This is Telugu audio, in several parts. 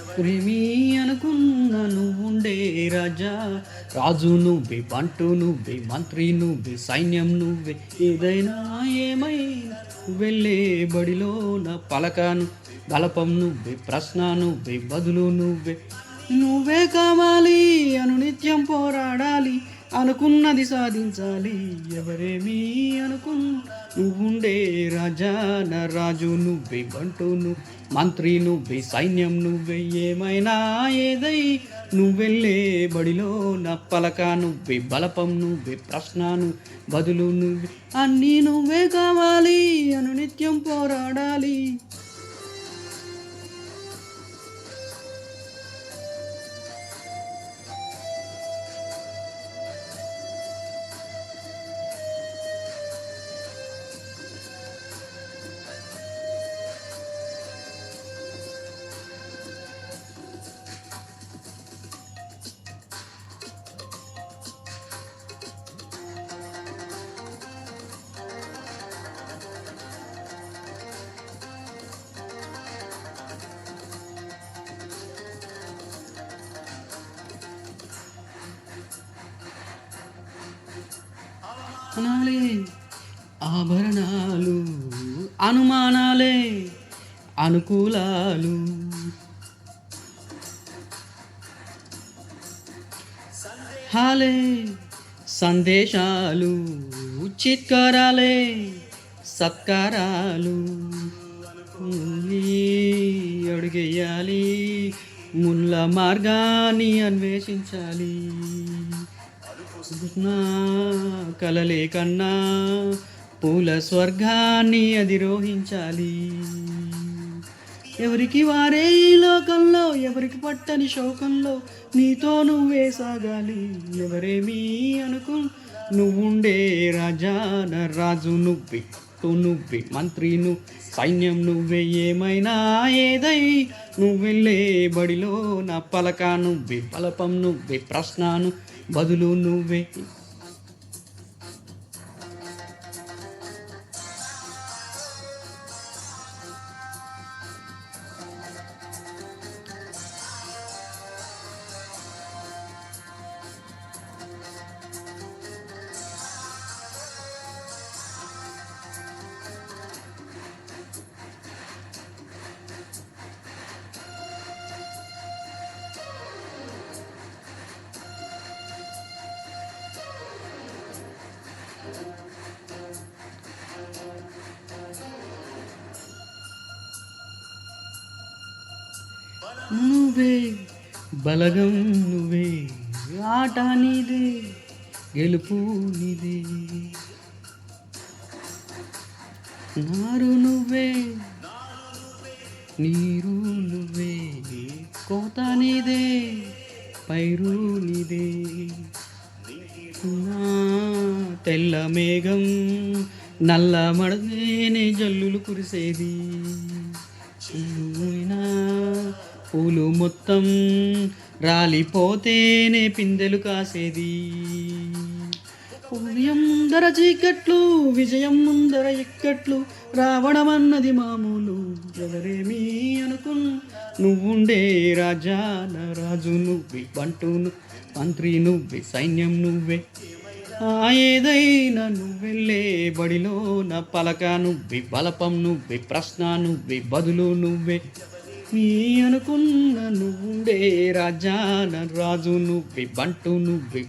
ప్రేమి అనుకున్న నువ్వుండే రాజా, రాజు నువ్వే, బంటు నువ్వే, మంత్రి నువ్వే, సైన్యం నువ్వే, ఏదైనా ఏమైనా వెళ్ళే బడిలో నా పలకను బలపం నువ్వే, ప్రశ్న నువ్వే, బదులు నువ్వే. నువ్వే కావాలి అనునిత్యం పోరాడాలి, అనుకున్నది సాధించాలి. ఎవరేమీ అనుకున్న నువ్వుండే రాజా, నా రాజు నువ్వే, బంటు నువ్వు, మంత్రి నువ్వే, సైన్యం నువ్వే, ఏమైనా ఏదై నువ్వెళ్ళే బడిలో నా పలక నువ్వే, బలపం నువ్వే, ప్రశ్నను బదులు నువ్వే. అన్నీ నువ్వే కావాలి అనునిత్యం పోరాడాలి. అనాలే ఆభరణాలు, అనుమానాలే అనుకూలాలు, హాలే సందేశాలు, చిత్కారాలే సత్కారాలు. అడుగేయాలి, ముళ్ళ మార్గాన్ని అన్వేషించాలి. నా కలలే కన్నా పూల స్వర్గాన్ని అధిరోహించాలి. ఎవరికి వారే ఈ లోకంలో, ఎవరికి పట్టని శోకంలో నీతో నువ్వే సాగాలి. ఎవరేమీ అనుకు నువ్వుండే రాజా, నా రాజు నువ్వే, నువ్వే, మంత్రి నువ్వు, సైన్యం నువ్వే, ఏమైనా ఏదై నువ్వెళ్ళే బడిలో నా పలక నువ్వే, బలపం నువ్వే, ప్రశ్నను బదులు నువ్వే. నువ్వే బలగం నువ్వే, ఆట నీదే, గెలుపు నీదే. నారు నువ్వే, నీరు నువ్వే, కోత నీదే, పైరు నీదే. నా తెల్ల మేఘం నల్ల మడదేనే జల్లులు కురిసేది. పూలు మొత్తం రాలిపోతేనే పిందెలు కాసేది. ఉదయం ముందర చీకట్లు, విజయం ముందర ఇక్కట్లు, రావడం అన్నది మామూలు. ఎవరేమీ అనుకున్న నువ్వుండే రాజా, నా రాజు నువ్వే, బంటు మంత్రి నువ్వే, సైన్యం నువ్వే, ఏదైనా నువ్వెళ్ళే బడిలో నా పలక నువ్వే, బలపం నువ్వే, ప్రశ్న నువ్వే, బదులు నువ్వే. నీ అనుకున్న నువ్వుండే రాజా, నా రాజు నువ్వే, బంటు నువ్వే,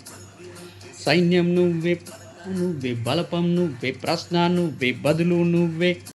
సైన్యం నువ్వే, నువ్వే, బలపం నువ్వే, ప్రశ్న నువ్వే, బదులు నువ్వే.